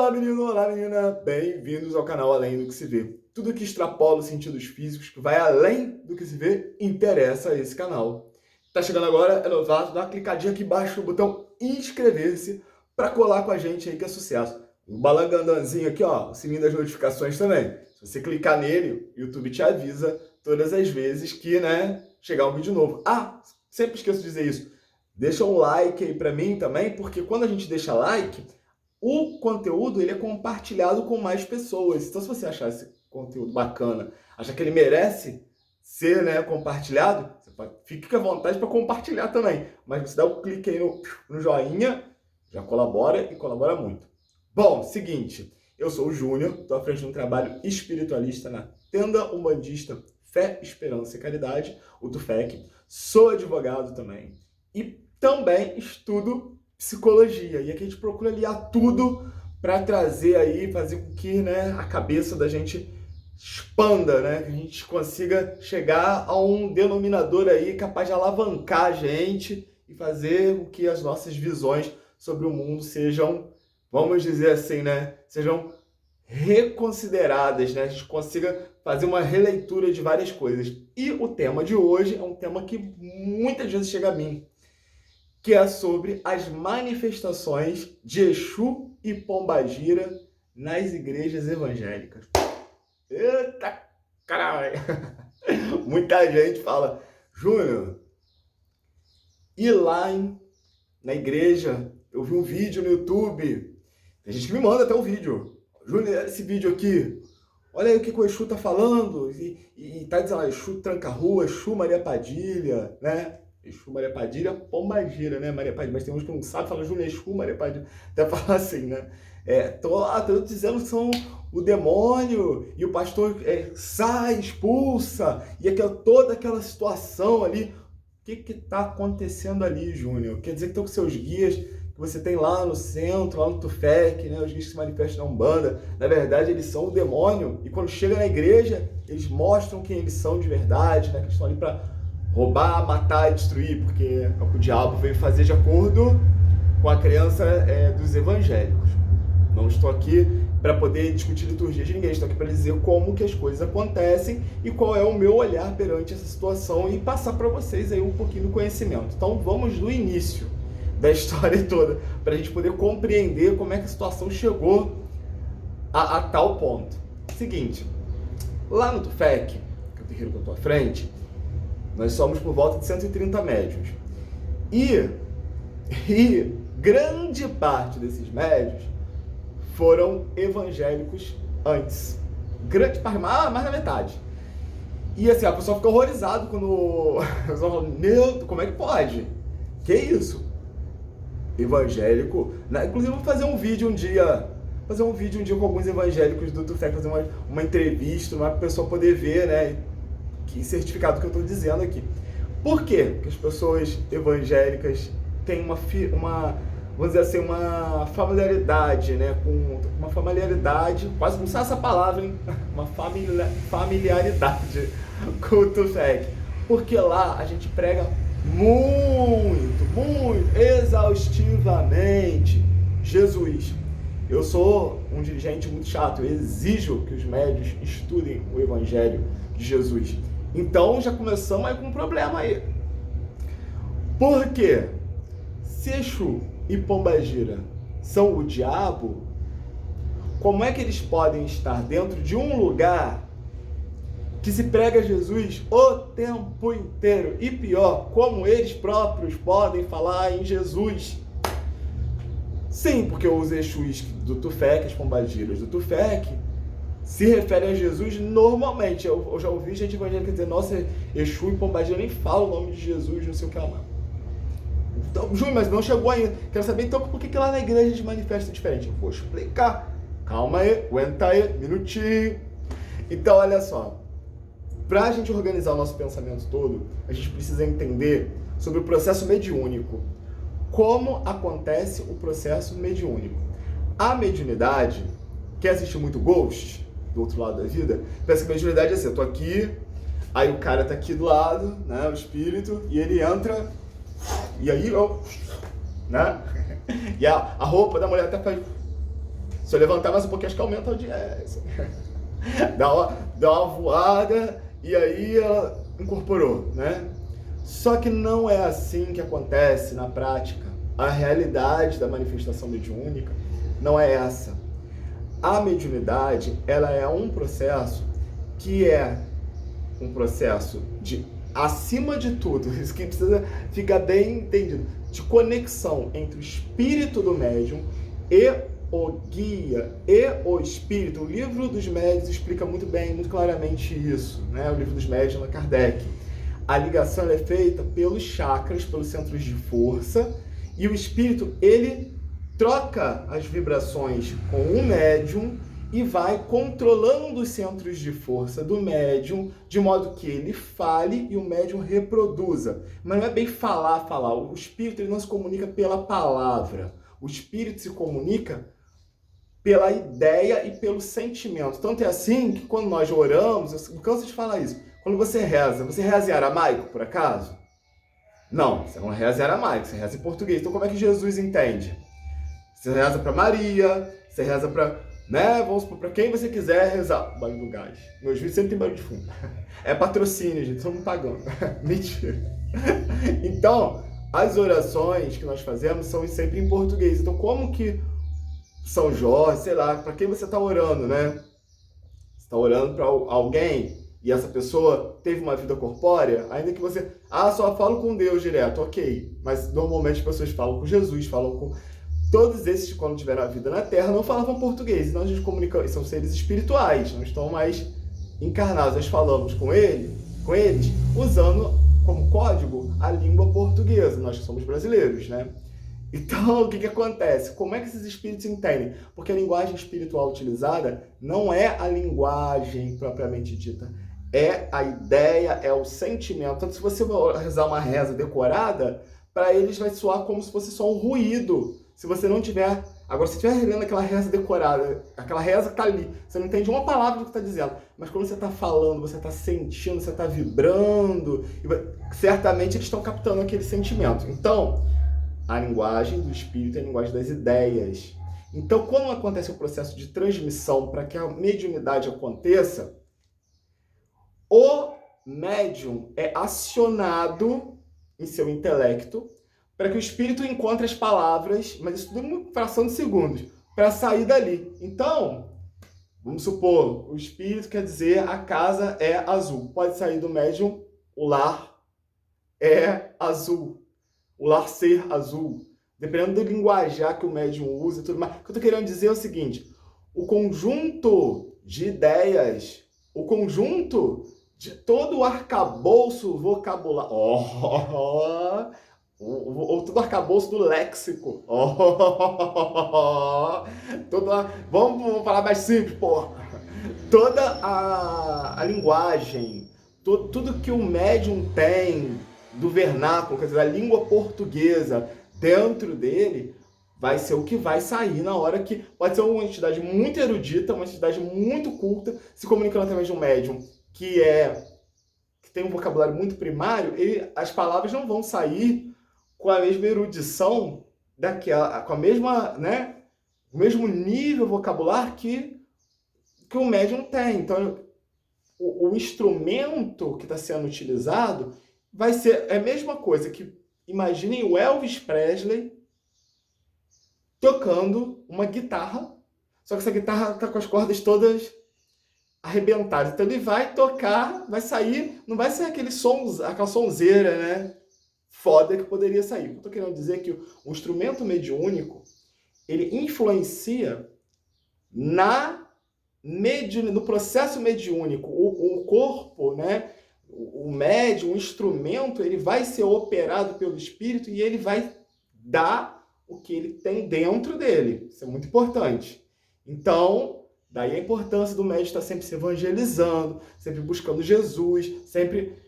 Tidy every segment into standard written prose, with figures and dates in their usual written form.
Olá, menino, olá, menina, bem-vindos ao canal Além do que se vê. Tudo que extrapola os sentidos físicos, que vai além do que se vê, interessa a esse canal. Tá chegando agora, é novato, dá uma clicadinha aqui embaixo no botão inscrever-se para colar com a gente aí que é sucesso. O balangandanzinho aqui, ó, o sininho das notificações também. Se você clicar nele, o YouTube te avisa todas as vezes que, chegar um vídeo novo. Ah, sempre esqueço de dizer isso. Deixa um like aí pra mim também, porque quando a gente deixa like, o conteúdo ele é compartilhado com mais pessoas. Então, se você achar esse conteúdo bacana, achar que ele merece ser compartilhado, fique à vontade para compartilhar também. Mas você dá um clique aí no joinha, já colabora e colabora muito. Bom, seguinte, eu sou o Júnior, estou à frente de um trabalho espiritualista na Tenda Umbandista Fé, Esperança e Caridade, o TUFEC. Sou advogado também e também estudo psicologia. E aqui a gente procura aliar tudo para trazer aí, fazer com que a cabeça da gente expanda, que a gente consiga chegar a um denominador aí capaz de alavancar a gente e fazer com que as nossas visões sobre o mundo sejam, vamos dizer assim, sejam reconsideradas, a gente consiga fazer uma releitura de várias coisas. E o tema de hoje é um tema que muitas vezes chega a mim, que é sobre as manifestações de Exu e Pombagira nas igrejas evangélicas. Eita, caralho! Muita gente fala, Júnior, ir lá na igreja, eu vi um vídeo no YouTube, tem gente que me manda até um vídeo. Júnior, esse vídeo aqui, olha aí o que o Exu tá falando, e tá dizendo lá, Exu Tranca-Rua, Exu Maria Padilha, Exu Maria Padilha, Pombagira, Maria Padilha, mas tem uns que não sabem, falam Júnior, Exu Maria Padilha, até falar assim, tô dizendo que são o demônio, e o pastor sai, expulsa, e toda aquela situação ali. O que tá acontecendo ali, Júnior? Quer dizer que estão com seus guias, que você tem lá no centro, lá no TUFEC, os guias que se manifestam na Umbanda, na verdade eles são o demônio, e quando chega na igreja, eles mostram quem eles são de verdade, que eles estão ali para roubar, matar e destruir, porque é o que o diabo veio fazer de acordo com a crença dos evangélicos. Não estou aqui para poder discutir liturgia de ninguém, estou aqui para dizer como que as coisas acontecem e qual é o meu olhar perante essa situação e passar para vocês aí um pouquinho do conhecimento. Então vamos do início da história toda, para a gente poder compreender como é que a situação chegou a tal ponto. Seguinte, lá no TUFEC, que é o terreiro que eu estou à frente, nós somos por volta de 130 médiuns. E grande parte desses médiuns foram evangélicos antes. Grande parte, mais da metade. E assim, a pessoa fica horrorizada quando... A pessoa fala, meu, como é que pode? Que isso? Evangélico... Inclusive, eu vou fazer um vídeo um dia com alguns evangélicos do TUFEC, fazer uma entrevista, para a pessoa poder ver, que certificado que eu estou dizendo aqui. Por quê? Porque as pessoas evangélicas têm vamos dizer assim, uma familiaridade, com uma familiaridade, quase não sei essa palavra, hein? Uma familiaridade com o TUFEC. Porque lá a gente prega muito exaustivamente Jesus. Eu sou um dirigente muito chato, eu exijo que os médios estudem o Evangelho de Jesus. Então já começamos aí com um problema aí. Por quê? Se Exu e Pombagira são o diabo, como é que eles podem estar dentro de um lugar que se prega Jesus o tempo inteiro? E pior, como eles próprios podem falar em Jesus? Sim, porque os Exus do TUFEC, as Pombagiras do TUFEC, se referem a Jesus normalmente. Eu já ouvi gente evangélica dizer, nossa, Exu e Pombagira nem falam o nome de Jesus, não sei o que lá. Então, Júnior, mas não chegou ainda. Quero saber então por que lá na igreja a gente manifesta diferente. Eu vou explicar. Calma aí, aguenta aí, minutinho. Então, olha só. Para a gente organizar o nosso pensamento todo, a gente precisa entender sobre o processo mediúnico. Como acontece o processo mediúnico? A mediunidade, quer assistir muito Ghost, do outro lado da vida? Pensa que a mediunidade é assim, eu tô aqui, aí o cara tá aqui do lado, o espírito, e ele entra, e aí, e a roupa da mulher até faz... Se eu levantar mais um pouquinho, acho que aumenta a audiência. Dá uma voada e aí ela incorporou, né? Só que não é assim que acontece na prática. A realidade da manifestação mediúnica não é essa. A mediunidade, ela é um processo que é um processo de, acima de tudo, isso que precisa ficar bem entendido, de conexão entre o espírito do médium e o guia e o espírito. O livro dos médiuns explica muito bem, muito claramente isso, né? O livro dos médiuns de Kardec. A ligação é feita pelos chakras, pelos centros de força, e o espírito, ele troca as vibrações com o médium e vai controlando os centros de força do médium, de modo que ele fale e o médium reproduza. Mas não é bem falar. O espírito, ele não se comunica pela palavra. O espírito se comunica pela ideia e pelo sentimento. Tanto é assim que quando nós oramos, eu não canso de falar isso, quando você reza em aramaico, por acaso? Não, você não reza em aramaico, você reza em português. Então como é que Jesus entende? Você reza para Maria, você reza para, né, vamos supor, para quem você quiser rezar. Barulho do gás. Meus vídeos sempre tem barulho de fundo. É patrocínio, gente, estamos pagando. Mentira. Então, as orações que nós fazemos são sempre em português. Então como que São Jorge, sei lá, para quem você está orando, né? Você está orando para alguém e essa pessoa teve uma vida corpórea, ainda que você, só falo com Deus direto, ok. Mas normalmente as pessoas falam com Jesus, falam com todos esses, quando tiveram a vida na Terra, não falavam português. Então a gente comunica, são seres espirituais, não estão mais encarnados. Nós falamos com eles, usando como código a língua portuguesa. Nós que somos brasileiros, né? Então, o que acontece? Como é que esses espíritos entendem? Porque a linguagem espiritual utilizada não é a linguagem propriamente dita. É a ideia, é o sentimento. Tanto se você rezar uma reza decorada, para eles vai soar como se fosse só um ruído. Se você não tiver... Agora, se estiver lendo aquela reza decorada, aquela reza que está ali, você não entende uma palavra do que está dizendo. Mas quando você está falando, você está sentindo, você está vibrando, certamente eles estão captando aquele sentimento. Então, a linguagem do espírito é a linguagem das ideias. Então, quando acontece o processo de transmissão para que a mediunidade aconteça, o médium é acionado em seu intelecto para que o espírito encontre as palavras, mas isso tudo em uma fração de segundos, para sair dali. Então, vamos supor, o espírito quer dizer a casa é azul. Pode sair do médium, o lar é azul. O lar ser azul. Dependendo do linguajar que o médium usa e tudo mais. O que eu estou querendo dizer é o seguinte, o conjunto de ideias, o conjunto de todo o arcabouço vocabulário, todo o arcabouço do léxico, vamos falar mais simples, porra. Toda a linguagem, tudo que o médium tem do vernáculo, quer dizer, a língua portuguesa dentro dele, vai ser o que vai sair na hora que pode ser uma entidade muito erudita, uma entidade muito culta, se comunicando através de um médium que tem um vocabulário muito primário, as palavras não vão sair com a mesma erudição com a mesma, né, o mesmo nível vocabular que o médium tem. Então, o instrumento que está sendo utilizado vai ser a mesma coisa que, imaginem o Elvis Presley tocando uma guitarra, só que essa guitarra está com as cordas todas arrebentadas. Então ele vai tocar, vai sair, não vai ser aquela sonzeira, né, foda que poderia sair. Eu estou querendo dizer que o instrumento mediúnico, ele influencia no processo mediúnico. O corpo, né, o médium, o instrumento, ele vai ser operado pelo espírito e ele vai dar o que ele tem dentro dele. Isso é muito importante. Então, daí a importância do médium estar sempre se evangelizando, sempre buscando Jesus, sempre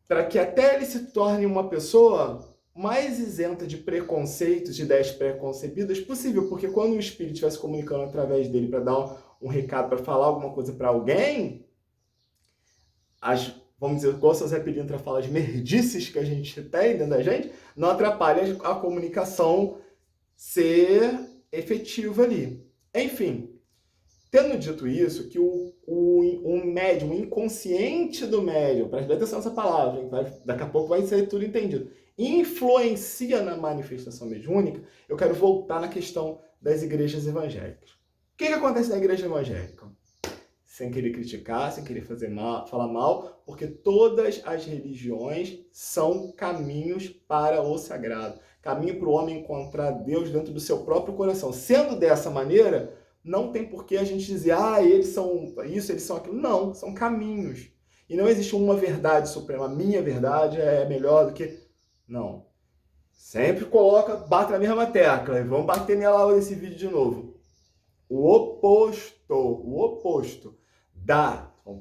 para que até ele se torne uma pessoa mais isenta de preconceitos, de ideias preconcebidas possível. Porque quando o espírito estiver se comunicando através dele para dar um recado, para falar alguma coisa para alguém, vamos dizer, igual o Zé Pilintra fala, as merdices que a gente tem dentro da gente, não atrapalha a comunicação ser efetiva ali. Enfim, tendo dito isso, que o médium, o inconsciente do médium, presta atenção nessa palavra, hein? Daqui a pouco vai ser tudo entendido, influencia na manifestação mediúnica, eu quero voltar na questão das igrejas evangélicas. O que acontece na igreja evangélica? Sem querer criticar, sem querer falar mal, porque todas as religiões são caminhos para o sagrado, caminho para o homem encontrar Deus dentro do seu próprio coração. Sendo dessa maneira, não tem por que a gente dizer, eles são isso, eles são aquilo. Não, são caminhos. E não existe uma verdade suprema. A minha verdade é melhor do que... Não. Sempre bate na mesma tecla. E vamos bater nela nesse vídeo de novo. O oposto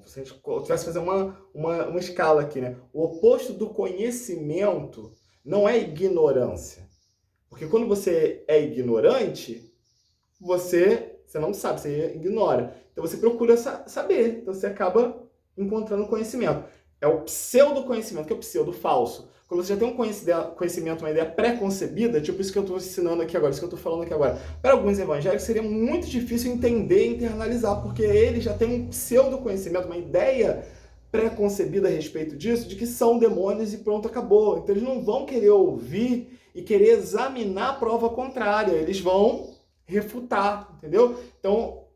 se a gente tivesse fazer uma escala aqui, né? O oposto do conhecimento não é ignorância. Porque quando você é ignorante, você não sabe, você ignora. Então você procura saber. Então você acaba encontrando conhecimento. É o pseudo-conhecimento, que é o pseudo-falso. Quando você já tem um conhecimento, uma ideia pré-concebida, tipo isso que eu estou ensinando aqui agora, isso que eu estou falando aqui agora, para alguns evangélicos seria muito difícil entender e internalizar, porque eles já têm um pseudo-conhecimento, uma ideia pré-concebida a respeito disso, de que são demônios e pronto, acabou. Então eles não vão querer ouvir e querer examinar a prova contrária, eles vão refutar, entendeu? Então,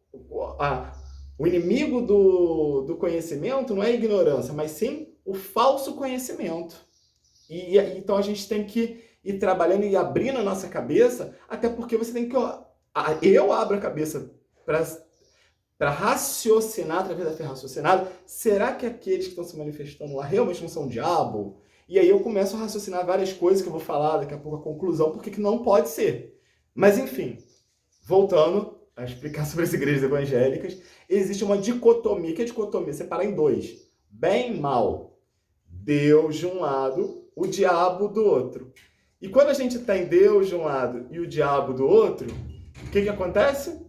o inimigo do conhecimento não é a ignorância, mas sim o falso conhecimento. Então a gente tem que ir trabalhando e abrindo a nossa cabeça, até porque você tem que... Eu abro a cabeça para raciocinar, através da fé raciocinada, será que aqueles que estão se manifestando lá realmente não são o diabo? E aí eu começo a raciocinar várias coisas que eu vou falar, daqui a pouco a conclusão, porque que não pode ser. Mas enfim, voltando a explicar sobre as igrejas evangélicas, existe uma dicotomia. Que é a dicotomia? Separar em dois. Bem e mal. Deus de um lado, o diabo do outro. E quando a gente tem Deus de um lado e o diabo do outro, o que acontece?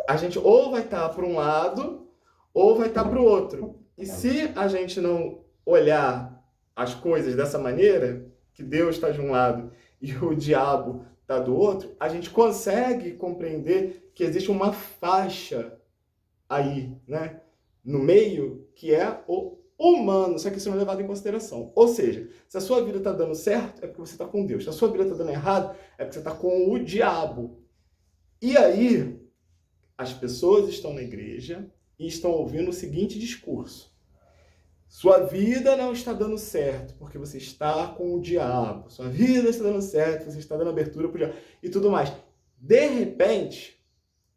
A gente ou vai estar para um lado ou vai estar para o outro. E se a gente não olhar as coisas dessa maneira, que Deus está de um lado e o diabo está do outro, a gente consegue compreender que existe uma faixa aí, né, no meio, que é o humano, só que isso não é levado em consideração. Ou seja, se a sua vida está dando certo, é porque você está com Deus. Se a sua vida está dando errado, é porque você está com o diabo. E aí, as pessoas estão na igreja e estão ouvindo o seguinte discurso: sua vida não está dando certo porque você está com o diabo. Sua vida está dando certo, você está dando abertura para o diabo e tudo mais. De repente,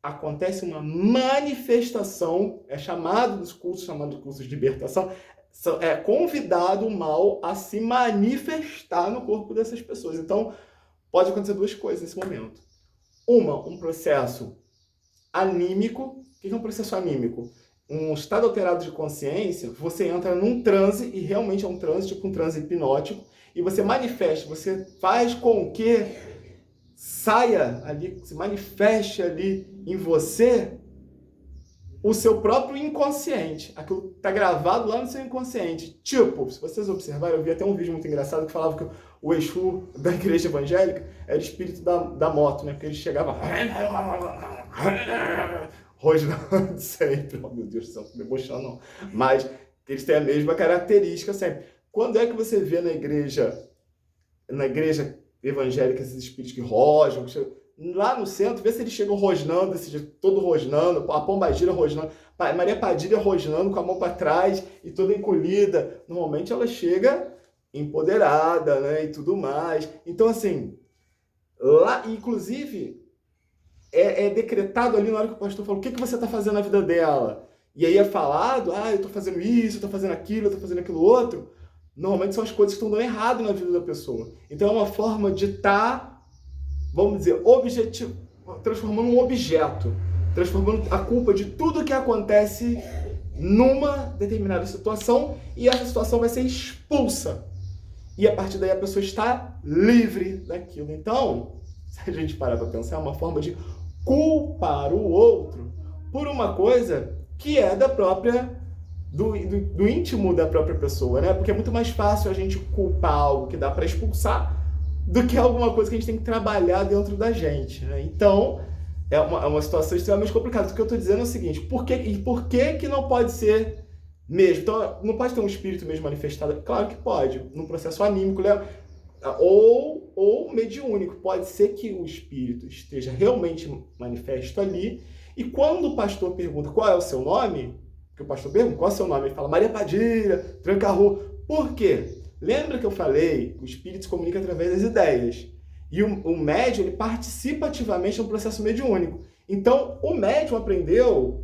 acontece uma manifestação, é chamado dos cursos de libertação, é convidado o mal a se manifestar no corpo dessas pessoas. Então, pode acontecer duas coisas nesse momento. Um processo anímico. O que é um processo anímico? Um estado alterado de consciência, você entra num transe, e realmente é um transe, tipo um transe hipnótico, e você manifesta, você faz com que saia ali, se manifeste ali em você o seu próprio inconsciente. Aquilo está gravado lá no seu inconsciente. Tipo, se vocês observarem, eu vi até um vídeo muito engraçado que falava que o Exu da igreja evangélica era o espírito da moto, né? Porque ele chegava rosnando sempre. Oh, meu Deus do céu, não me emocionando não. Mas eles têm a mesma característica sempre. Quando é que você vê na igreja evangélica esses espíritos que rosnam? Lá no centro, vê se eles chegam rosnando, desse jeito, todo rosnando, a Pombagira rosnando, Maria Padilha rosnando com a mão para trás e toda encolhida. Normalmente ela chega empoderada, né, e tudo mais. Então, assim, lá, inclusive, é decretado ali na hora que o pastor fala: o que você está fazendo na vida dela? E aí é falado: eu estou fazendo isso, eu estou fazendo aquilo, eu estou fazendo aquilo outro. Normalmente são as coisas que estão dando errado na vida da pessoa. Então é uma forma de estar, vamos dizer, transformando um objeto, transformando a culpa de tudo que acontece numa determinada situação, e essa situação vai ser expulsa. E a partir daí a pessoa está livre daquilo. Então, se a gente parar para pensar, é uma forma de culpar o outro por uma coisa que é da própria... Do íntimo da própria pessoa, né? Porque é muito mais fácil a gente culpar algo que dá para expulsar do que alguma coisa que a gente tem que trabalhar dentro da gente, né? Então, é uma situação extremamente complicada. O que eu estou dizendo é o seguinte, por que não pode ser mesmo? Então, não pode ter um espírito mesmo manifestado? Claro que pode, num processo anímico, né? Ou mediúnico. Pode ser que o espírito esteja realmente manifesto ali, e quando o pastor pergunta qual é o seu nome, que o pastor pergunta qual é o seu nome, ele fala Maria Padilha, Tranca-Rua. Por quê? Lembra que eu falei que o espírito se comunica através das ideias? E o médium, ele participa ativamente no processo mediúnico. Então, o médium aprendeu,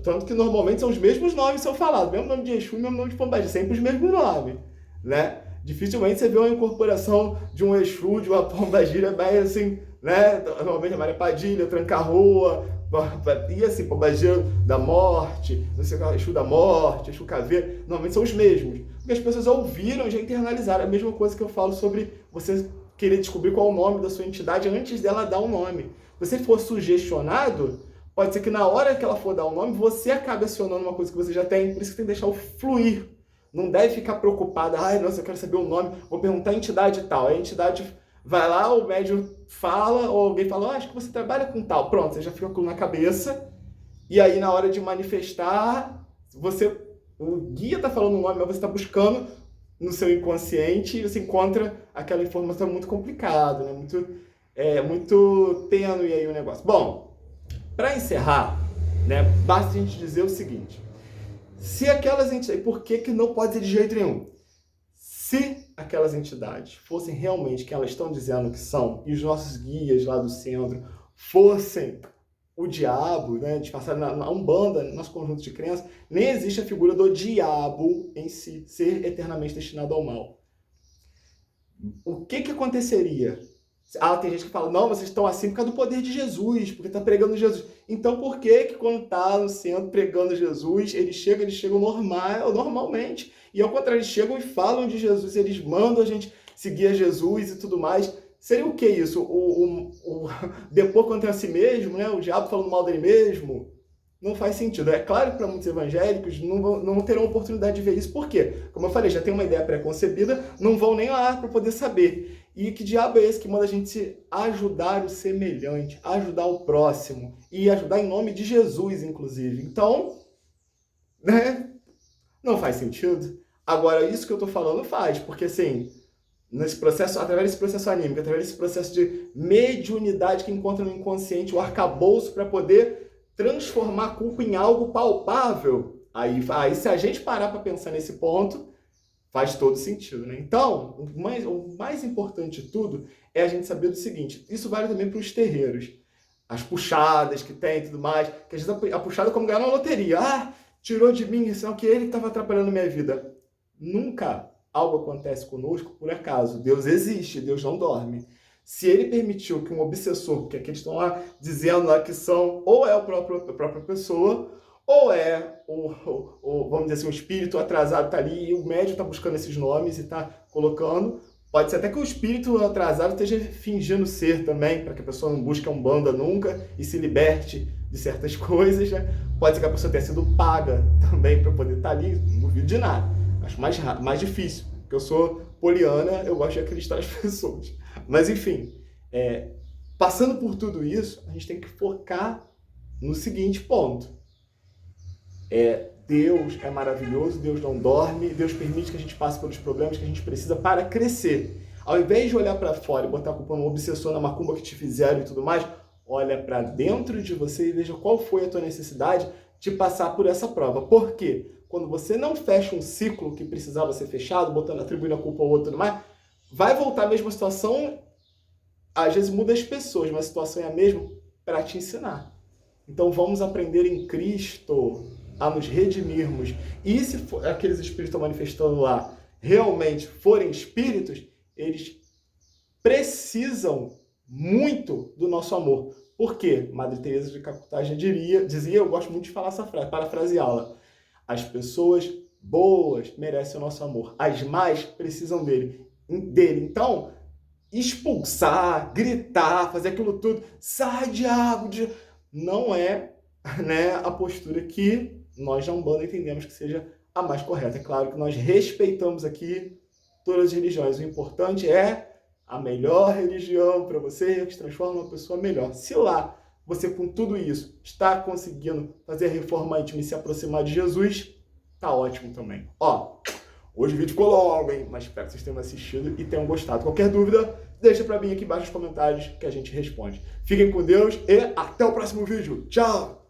tanto que normalmente são os mesmos nomes que são falados, mesmo nome de Exu e mesmo nome de Pombagira, sempre os mesmos nomes, né? Dificilmente você vê uma incorporação de um Exu, de uma Pombagira, bem assim, né? Normalmente é Maria Padilha, Tranca-Rua, e assim, Pombagira da Morte, não sei o que, Exu da Morte, Exu Caveira, normalmente são os mesmos. Porque as pessoas ouviram e já internalizaram. A mesma coisa que eu falo sobre você querer descobrir qual é o nome da sua entidade antes dela dar um nome. Se você for sugestionado, pode ser que na hora que ela for dar um nome, você acabe acionando uma coisa que você já tem, por isso que tem que deixar o fluir. Não deve ficar preocupada, ai, nossa, eu quero saber o nome, vou perguntar a entidade tal. Aí a entidade vai lá, o médium fala, ou alguém fala, acho que você trabalha com tal. Pronto, você já fica com aquilo na cabeça, e aí na hora de manifestar, o guia está falando o nome, mas você está buscando no seu inconsciente, e você encontra aquela informação muito complicada, né? Muito tênue aí o negócio. Bom, para encerrar, né, basta a gente dizer o seguinte, se aquelas entidades, por que não pode ser de jeito nenhum? Se aquelas entidades fossem realmente quem elas estão dizendo que são, e os nossos guias lá do centro fossem o diabo, né, disfarçado na Umbanda, no nosso conjunto de crenças, nem existe a figura do diabo em si, ser eternamente destinado ao mal. O que aconteceria? Tem gente que fala, não, vocês estão assim por causa do poder de Jesus, porque está pregando Jesus. Então por que quando está no centro pregando Jesus, eles chegam normalmente? E ao contrário, eles chegam e falam de Jesus, eles mandam a gente seguir a Jesus e tudo mais. Seria o que isso? O depor contra si mesmo, né? O diabo falando mal dele mesmo? Não faz sentido. É claro que para muitos evangélicos não terão oportunidade de ver isso. Por quê? Como eu falei, já tem uma ideia pré-concebida, não vão nem lá para poder saber. E que diabo é esse que manda a gente ajudar o semelhante, ajudar o próximo, e ajudar em nome de Jesus, inclusive? Então, né? Não faz sentido. Agora, isso que eu estou falando faz, porque assim, nesse processo, através desse processo anímico, através desse processo de mediunidade que encontra no inconsciente, o arcabouço para poder transformar a culpa em algo palpável, aí se a gente parar para pensar nesse ponto, faz todo sentido, né? Então, o mais importante de tudo é a gente saber do seguinte, isso vale também para os terreiros, as puxadas que tem e tudo mais, que às vezes a puxada é como ganhar na loteria, tirou de mim, senão que ele estava atrapalhando a minha vida. Nunca algo acontece conosco por acaso. Deus existe, Deus não dorme. Se ele permitiu que um obsessor, porque aqui eles estão lá dizendo lá que são, ou é a própria pessoa, ou é vamos dizer assim, um espírito atrasado está ali, e o médium está buscando esses nomes e está colocando. Pode ser até que o espírito atrasado esteja fingindo ser também, para que a pessoa não busque a Umbanda nunca e se liberte de certas coisas, né? Pode ser que a pessoa tenha sido paga também para poder estar ali, não duvido de nada. Acho mais difícil, porque eu sou poliana, eu gosto de acreditar nas pessoas. Mas enfim, passando por tudo isso, a gente tem que focar no seguinte ponto. Deus é maravilhoso, Deus não dorme, Deus permite que a gente passe pelos problemas que a gente precisa para crescer. Ao invés de olhar para fora e botar a culpa no obsessor, na macumba que te fizeram e tudo mais, olha para dentro de você e veja qual foi a tua necessidade de passar por essa prova. Por quê? Quando você não fecha um ciclo que precisava ser fechado, atribuindo a culpa ao outro e tudo mais, vai voltar a mesma situação, às vezes muda as pessoas, mas a situação é a mesma para te ensinar. Então vamos aprender em Cristo a nos redimirmos. E se aqueles espíritos que estão manifestando lá realmente forem espíritos, eles precisam muito do nosso amor. Por quê? Madre Teresa de Calcutá dizia, eu gosto muito de falar essa frase, parafraseá-la, as pessoas boas merecem o nosso amor, as más precisam dele. Então, expulsar, gritar, fazer aquilo tudo, sai diabo, não é, né, a postura que nós da Umbanda entendemos que seja a mais correta. É claro que nós respeitamos aqui todas as religiões, o importante é a melhor religião para você, que te transforma numa pessoa melhor. Se lá você com tudo isso está conseguindo fazer a reforma íntima e se aproximar de Jesus, tá ótimo também. Ó, hoje o vídeo ficou longo, hein? Mas espero que vocês tenham assistido e tenham gostado. Qualquer dúvida, deixa pra mim aqui embaixo nos comentários que a gente responde. Fiquem com Deus e até o próximo vídeo. Tchau!